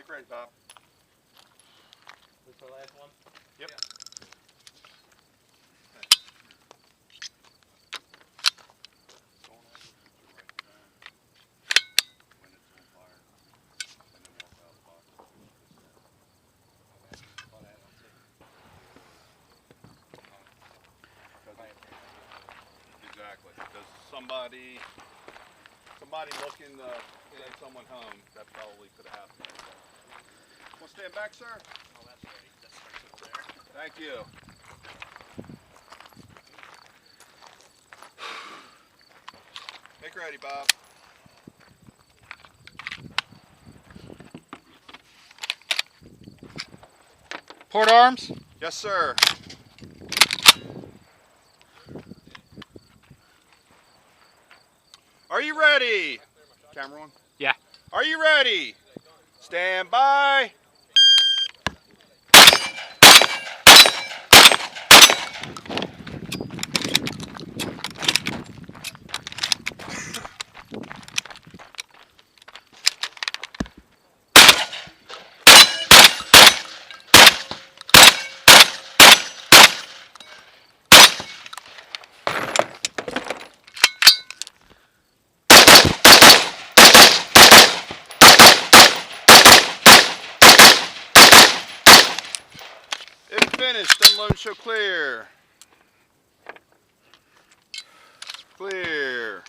Make ready, Bob. This the last one? Yep. Yeah. Exactly. Does somebody looking to send someone home, that probably could have happened. Want to stand back, sir? Oh, that's ready. That starts over there. Thank you. Make ready, Bob. Port arms? Yes, sir. Are you ready? Camera on? Yeah. Are you ready? Stand by. If finished, unload show clear. Clear.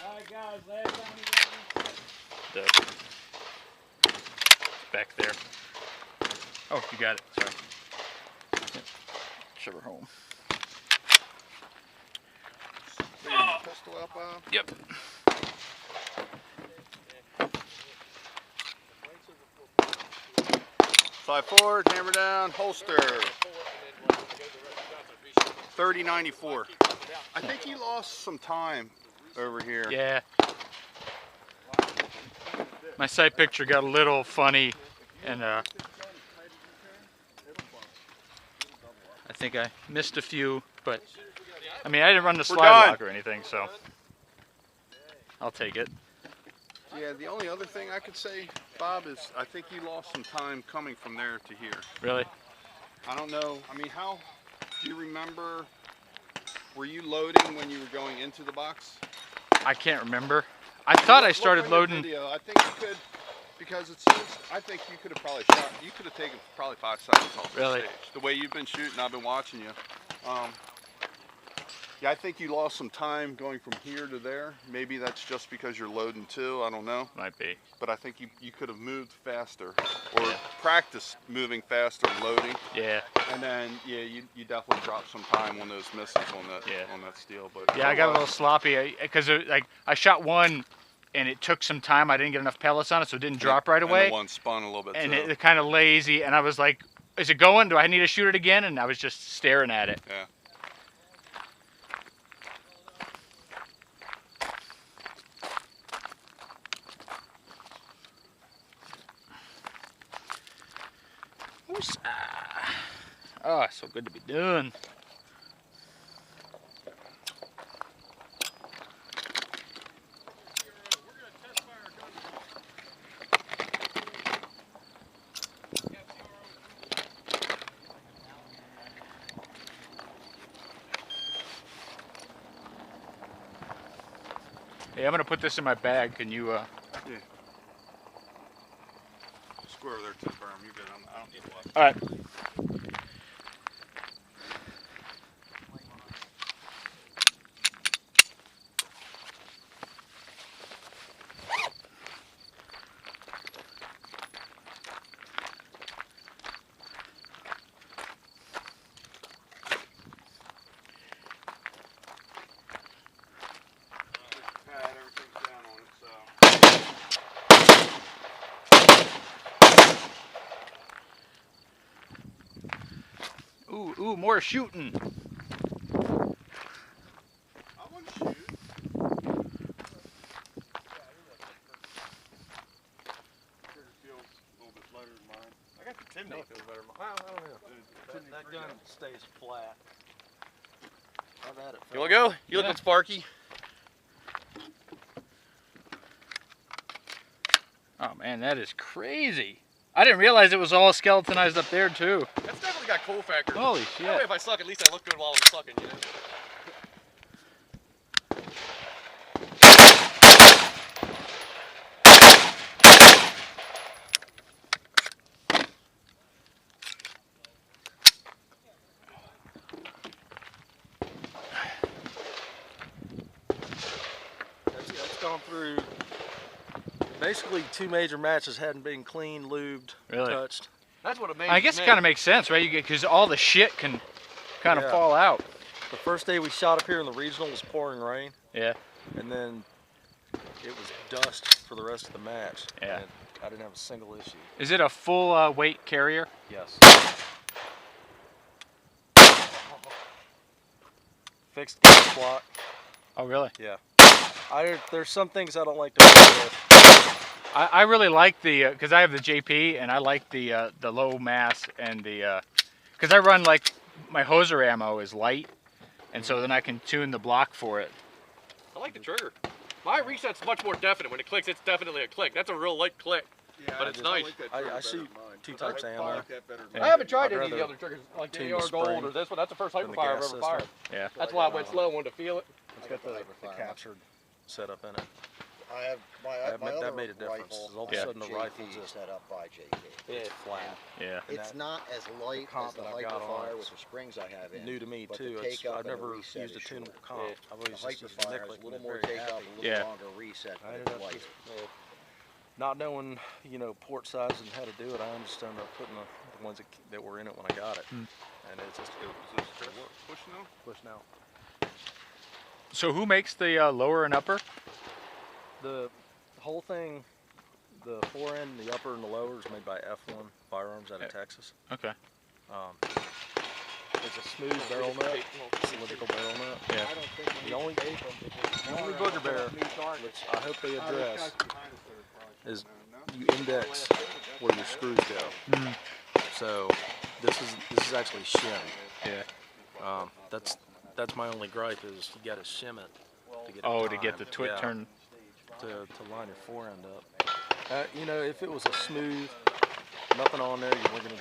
Alright guys, last time you got The back there. Oh, you got it. Sorry. Yep. Shove her home. Bring your pistol out, Bob. Yep. Slide forward, hammer down, holster. 3094. I think he lost some time over here. Yeah. My sight picture got a little funny, and I think I missed a few, but I mean I didn't run the slide lock or anything, so I'll take it. Yeah, the only other thing I could say, Bob, is I think you lost some time coming from there to here. Really? I don't know. I mean, how do you remember? Were you loading when you were going into the box? I can't remember. I thought I started Look on your loading. video. I think you could, because it seems. I think you could have probably shot. You could have taken probably 5 seconds off the Really? stage. The way you've been shooting, I've been watching you. Yeah, I think you lost some time going from here to there. Maybe that's just because you're loading too. I don't know. Might be. But I think you could have moved faster, or practiced moving faster and loading. Yeah. And then yeah, you definitely dropped some time on those misses on that steel. But Yeah, I got a little sloppy because like I shot one, and it took some time. I didn't get enough pellets on it, so it didn't drop right away. And the one spun a little bit. And too. it kind of lazy, and I was like, "Is it going? Do I need to shoot it again?" And I was just staring at it. Yeah. Oh, it's so good to be done. Hey, I'm gonna put this in my bag. Can you? Yeah. Square over there to the berm. You're good. I don't need a lot. All right. Ooh, more shooting. I want to shoot. Feels a little bit lighter than mine. I got the Timney feels better. Well, I don't know. That gun stays flat. You wanna go? You looking sparky? Oh man, that is crazy. I didn't realize it was all skeletonized up there too. That's definitely got cool factor. Holy That way shit. if I suck, at least I look good while I'm sucking, you know? It's gone through basically 2 major matches, hadn't been cleaned, lubed, Really? touched. That's what amazes I guess me. it kind of makes sense, right? You get because all the shit can kind of Yeah. fall out. The first day we shot up here in the regional was pouring rain, Yeah. and then it was dust for the rest of the match. Yeah. And I didn't have a single issue. Is it a full weight carrier? Yes. Fixed gas block. Oh really? Yeah. There's some things I don't like to mess with. I really like the because I have the JP and I like the low mass and the because I run like my hoser ammo is light, and so then I can tune the block for it. I like the trigger. My reset's much more definite. When it clicks, it's definitely a click. That's a real light click. Yeah, But it's nice. I shoot 2 types of ammo. Yeah. I haven't tried I'd any of the rather other triggers, like the tune AR the Gold spring or this one. That's the first than the hyperfire I've gas ever system. fired. Yeah. That's why I went slow, wanted to feel it. It's got the captured setup in it. I have That made a difference. All of a Yeah. sudden the rifle just set up by JP. it's flat. Yeah. And It's that- not as light comp as the that I got on hyperfire it with the springs I have in. new to me but too. the take-up I've and the never reset used a is tunable short. comp. I've The always just used hyperfire nickel has a and little been more very take-up, happy. a little Yeah. longer reset, I but ended it's up light. just, not knowing, port size and how to do it. I just ended up putting the ones that were in it when I got it, and it's just Is this push now? push now. So who makes the lower and upper? The whole thing, the fore end, the upper, and the lower is made by F1 Firearms out of Texas. Okay. It's a smooth barrel nut, cylindrical barrel nut. Yeah. The only booger bear, which I hope they address, is you index where your screws go. So this is actually shim. Yeah. That's my only gripe is you got to shim it to get it Oh, to get timed. the twit Yeah, turn. to line your fore end up. If it was a smooth, nothing on there, you weren't gonna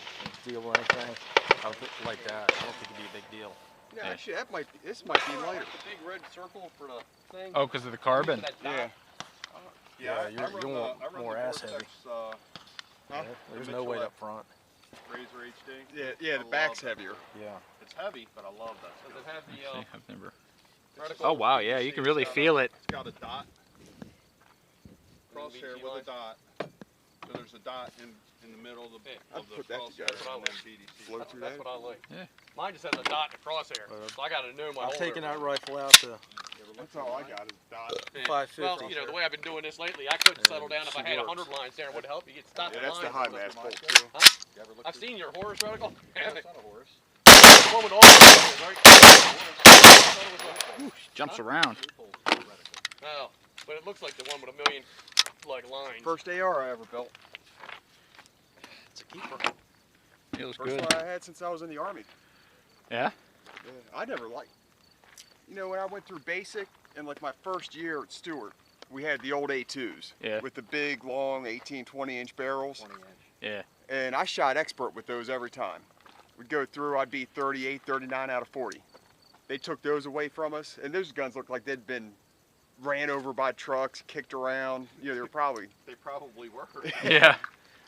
deal with anything. I would think like that. I don't think it'd be a big deal. Yeah, Yeah. actually, this might be lighter. The big red circle for the thing. Oh, because of the carbon. Yeah. Yeah, you want more ass heavy. There's no weight up front. Razor HD. Yeah, I the back's love it. heavier. Yeah. It's heavy, but I love that. Does it have See, the I've never. vertical? Oh wow, yeah, you can really feel it. It's got a dot. Crosshair with a dot. So there's a dot in the middle of the, Yeah, of the put that crosshair together. and then BDC. That's what I like. Yeah. Mine just has a dot and a crosshair. So I gotta know my I've holder. taken that rifle out to That's all I got is dot. Yeah. 550. Well, the way I've been doing this lately, I couldn't settle down if I she had works. 100 lines there. It would help you get stopped. Yeah, that's the lines. high mass bolt too. Huh? I've seen your horse reticle. That's not a horse. The one with all the horses, right? Jumps around. No, but it looks like the one with a million lines. First AR I ever built. It's a keeper. Feels First good. one I had since I was in the Army. Yeah. I never liked. When I went through basic and like my first year at Stewart, we had the old A2s Yeah. with the big, long 18, 20-inch barrels. Yeah. And I shot expert with those every time. We'd go through, I'd be 38, 39 out of 40. They took those away from us, and those guns looked like they'd been ran over by trucks, kicked around. They were probably They probably were. Yeah.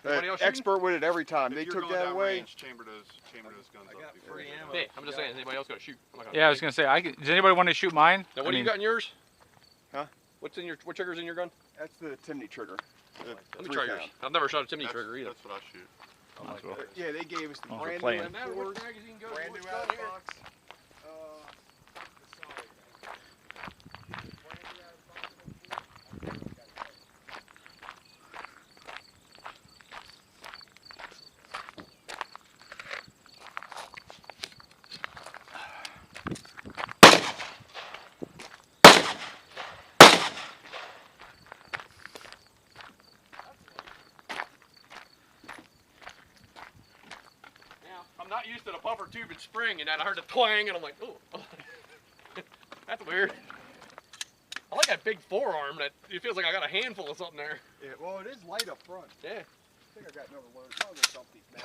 Anybody else shooting? expert with it every time. They If you're took going that down away. range, chamber those guns up before you get Hey, I'm just saying, anybody else got to shoot? I'm not gonna- Yeah, I was gonna say. Does anybody want to shoot mine? Now, what I do you mean, got in yours? Huh? What trigger's in your gun? That's the Timney trigger. The Let me 3 try yours. pound. I've never shot a chimney That's- trigger either. That's what I shoot. might as well. Yeah, they gave us the Oh, we're brand playing. new Doesn't matter which M4s, magazine goes, brand which new gun out of here. box. I'm not used to the puffer tube and spring, and then I heard the twang, and I'm like, oh. That's weird. I like that big forearm that it feels like I got a handful of something there. Yeah, well, it is light up front. Yeah. I think I got another load. Probably gonna dump these bags.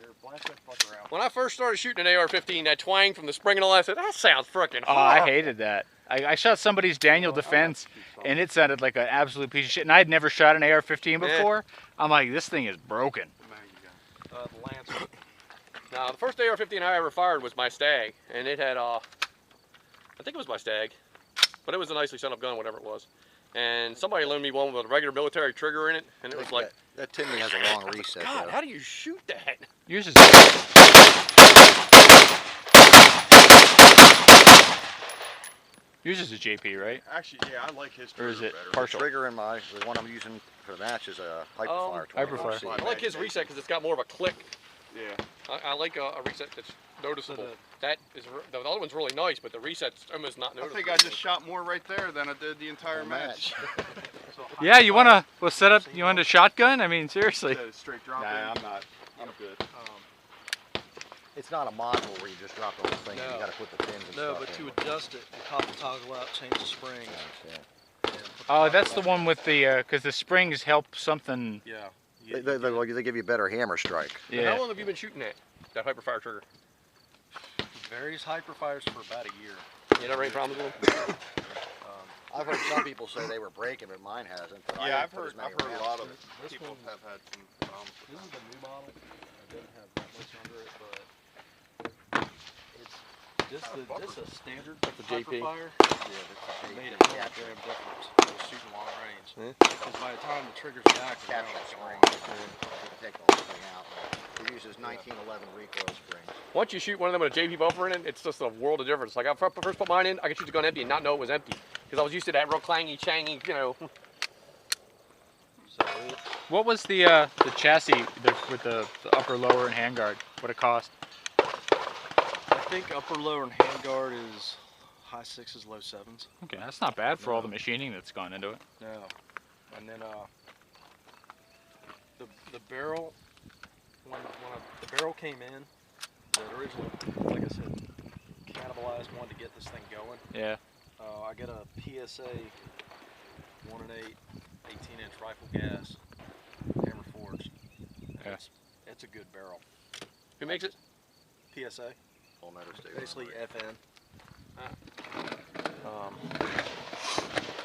Here, blast that fucker out. When I first started shooting an AR-15, that twang from the spring and all that, I said, that sounds freaking Oh, hard. I hated that. I shot somebody's Daniel Defense, and it sounded like an absolute piece of shit. And I'd never shot an AR-15 before. I'm like, this thing is broken. The Lancer. Now, the first AR-15 I ever fired was my Stag, and it had, I think it was my Stag, but it was a nicely set up gun, whatever it was. And somebody loaned me one with a regular military trigger in it, and it was like, that Timney has a long reset. God, though. how do you shoot that? Yours is. Yours is a JP, right? Actually, yeah, I like his Or is trigger it better. partial? Trigger in my, the one I'm using for the match is a Hyperfire. Hyperfire. 21C. I like his reset because it's got more of a click. Yeah. I like a reset that's noticeable. That is, the other one's really nice, but the reset's almost not I noticeable. think I just shot more right there than I did the entire match. Yeah, you wanna? We'll set up. You want a shotgun? I mean, seriously. Straight drop Nah, in. I'm not. I'm good. It's not a module where you just drop the whole thing and No. you got to put the pins and No, stuff but in. to adjust it, you pop the toggle out, change the spring. Yeah. Oh, that's the one with the because the springs help something. Yeah. They give you a better hammer strike. How Yeah. long have you been shooting that Hyperfire trigger? Varies Hyperfires for about a year. You never any problems with them? I've heard some people say they were breaking, but mine hasn't. But I Yeah, haven't I've put as heard. many I've heard a rounds lot of through. This people one- have had some problems with This is them. the new model. It doesn't have that much under it, but it's this a standard That's a JP. Hyperfire. Yeah, It made a that's kilogram difference. It was shooting long range. Yeah. Because by the time the trigger's back, the capture round's spring. gone. You can take the whole thing out. It uses 1911 recoil springs. Once you shoot one of them with a JP buffer in it, it's just a world of difference. Like I first put mine in, I could shoot the gun empty and not know it was empty. Because I was used to that real clangy, changy, you know. So it, What was the chassis with the upper, lower, and handguard? What it cost? I think upper, lower, and handguard is high sixes, low sevens. Okay, that's not bad for all the machining that's gone into it. No. And then the barrel, when the barrel came in, the original, like I said, cannibalized one to get this thing going. Yeah. I got a PSA 1 and 8 18-inch rifle gas hammer forged. Yeah. It's a good barrel. Who makes it? PSA, Full metal steel. basically FN.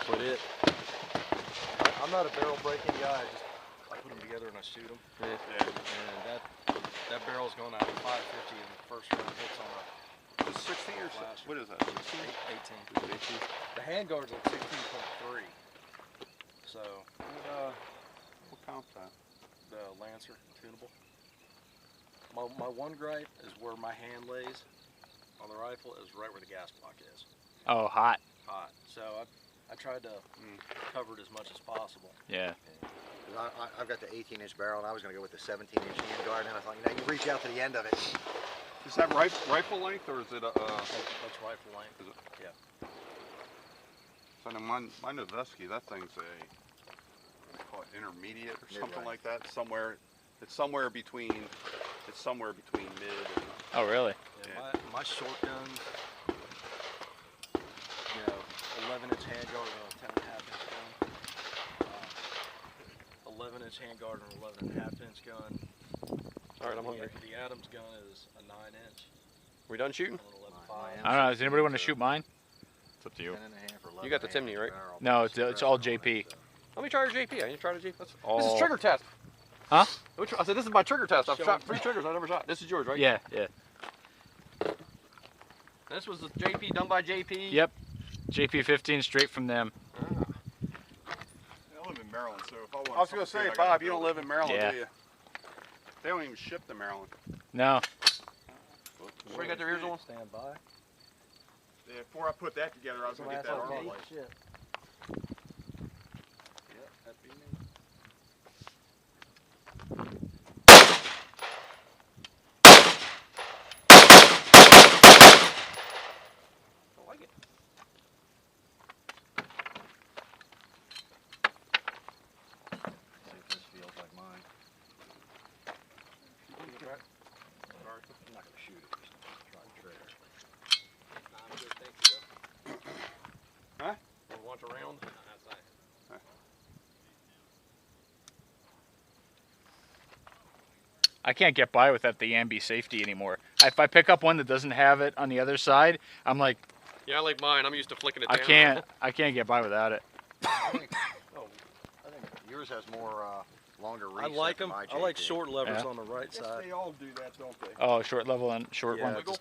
But I'm not a barrel breaking guy. I put them together and I shoot them. Yeah. And that barrel's going out at 550 and the first round hits on a It's 60 or Flash. what is that? 16? 18. The handguard's at 16.3. So What counts that? the Lancer tunable. My one gripe is where my hand lays on the rifle is right where the gas block is. Oh, hot. Hot. So I tried to cover it as much as possible. Yeah. I've got the 18-inch barrel, and I was going to go with the 17-inch handguard, and I thought, you reach out to the end of it. Is that rifle length or is it a? That's rifle length. Is it? Yeah. So now my Noveski, that thing's a, what do you call it, intermediate or something Mid-range. like that. It's somewhere between mid. And, Oh, really? Yeah, my short guns, 11-inch handguard and a 10.5-inch gun. 11-inch handguard and 11.5-inch gun. All right, I'm hungry. The Adams gun is a 9-inch. We done shooting? And an 11.5. I don't know. Does anybody want to shoot mine? It's up to you. 10 and a half or 11 You got the and a half Timney, inch right? barrel. No, it's all JP. Let me try your JP. I need to try the JP. This All- is trigger test. Huh? I said this is my trigger test. I've shot 3 triggers I never shot. This is yours, right? Yeah, yeah. This was the JP done by JP. Yep. JP15 straight from them. I live in Maryland, so if I want. I was gonna say, Bob, you don't live in Maryland, Yeah. do you? They don't even ship to Maryland. No. Where you got their ears on? Stand by. Yeah, before I put that together, I was gonna get that armor light. Shit. Yep, that'd be me. I like it. See if this feels like mine. not gonna shoot it. Just try the trigger. Nah, I'm good, thank you. Huh? You want a round? I can't get by without the ambi safety anymore. If I pick up one that doesn't have it on the other side, I'm like, Yeah, I like mine. I'm used to flicking it I down. can't get by without it. I think yours has more longer I reset. like than them. my I like JP. short levers Yeah. on the right I guess side. they all do that, don't they? Oh, short level and short Yeah, one. Wiggle?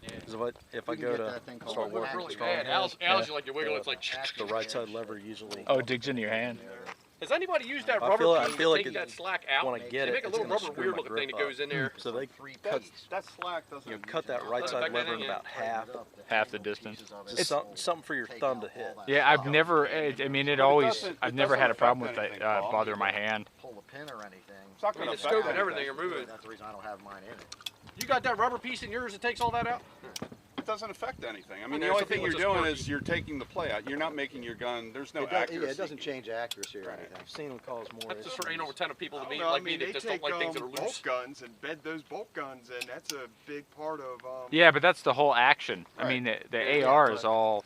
Yeah. 'Cause if I You can go get to that thing called start a Works working really strong bad. hand, Al's you like your wiggle. It's like. the right side lever usually. Oh, digs into your hand. Has anybody used that I rubber feel- piece I to feel like take it- that slack out? when I get They it, make a it's little gonna rubber screw weird my looking thing grip that goes in there. So they Three cut, piece. That slack doesn't. cut that right Doesn't side affect lever in anything, about half. Half the distance. Just something for your thumb to hit. Yeah, I've never. I mean, it But it always. doesn't- I've it never had a doesn't problem with affect that anything, Paul. bothering my hand. Pull a pin or anything. It's not I mean, gonna the affect scope and anything. everything are moving. That's the reason I don't have mine in it. You got that rubber piece in yours that takes all that out? It doesn't affect anything. I Well, mean, the there's only some thing people you're just doing quirky. is you're taking the play out. You're not making your gun. There's no It does, accuracy. yeah, it doesn't change accuracy or Right. anything. I've seen them cause more That's just issues. for 8 over 10 of people I to don't be know, like I me mean, that they just take don't like things that are bolt loose. guns and bed those bolt guns in. That's a big part of. Yeah, but that's the whole action. I Right. mean, the Yeah, AR is but- all.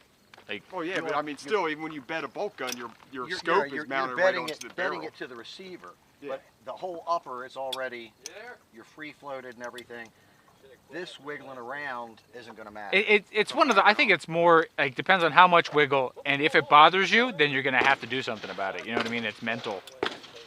Oh yeah, but I mean, still, even when you bed a bolt gun, your You're- scope you're is mounted right bedding onto it, the bedding barrel. it to the receiver, Yeah. but the whole upper is already, Yeah. you're free floated and everything. This wiggling around isn't going to matter. It's one of the. I think it's more like depends on how much wiggle, and if it bothers you, then you're gonna have to do something about it. You know what I mean? It's mental.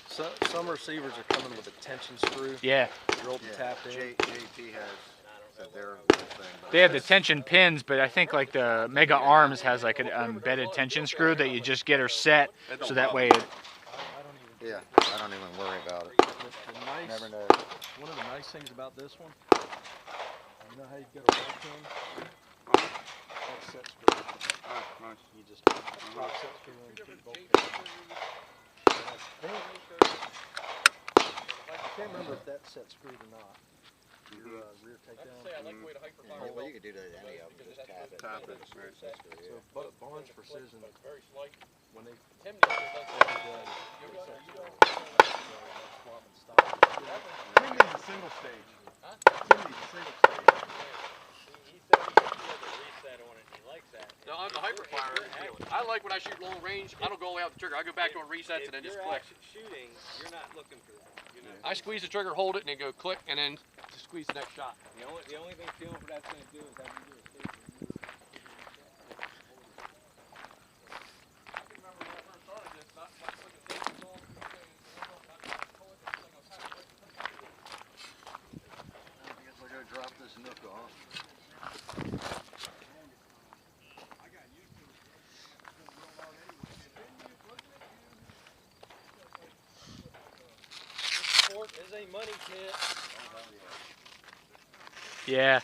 Some receivers are coming with a tension screw Yeah, drilled and tapped in. JP has their little thing. but they have the tension pins, but I think like the Mega Arms has like an embedded tension screw that you just get her set, so that way. yeah, I don't even worry about it. The nice, Never know. one of the nice things about this one, you know how you get a bolt pin? That set screw. Ah, nice. You just drop set screw in and keep bolt pin. I can't remember if that set screwed or not. Your rear takedown. I like the way the hyperfire Well, you could do that at any of them, just tap it. Tap it, right. So Barnes Precision, very slight. when they Tim every day, they set screw. So they swap and stop. Tim needs a single stage. Tim needs a single stage. He said he can feel the reset on it. He likes that. No, I'm the hyperfire. I like when I shoot long range. I don't go all the way out the trigger. I go back to a resets and then just click. Shooting, you're not looking for that. You're not I squeeze the trigger, hold it, and then go click, and then just squeeze the next shot. The only thing feeling for that's going to do is have you do a stage remove. I can remember when I first started this, not putting the stages on. I guess I'll go drop this nook off. Sport is a money pit. Yeah,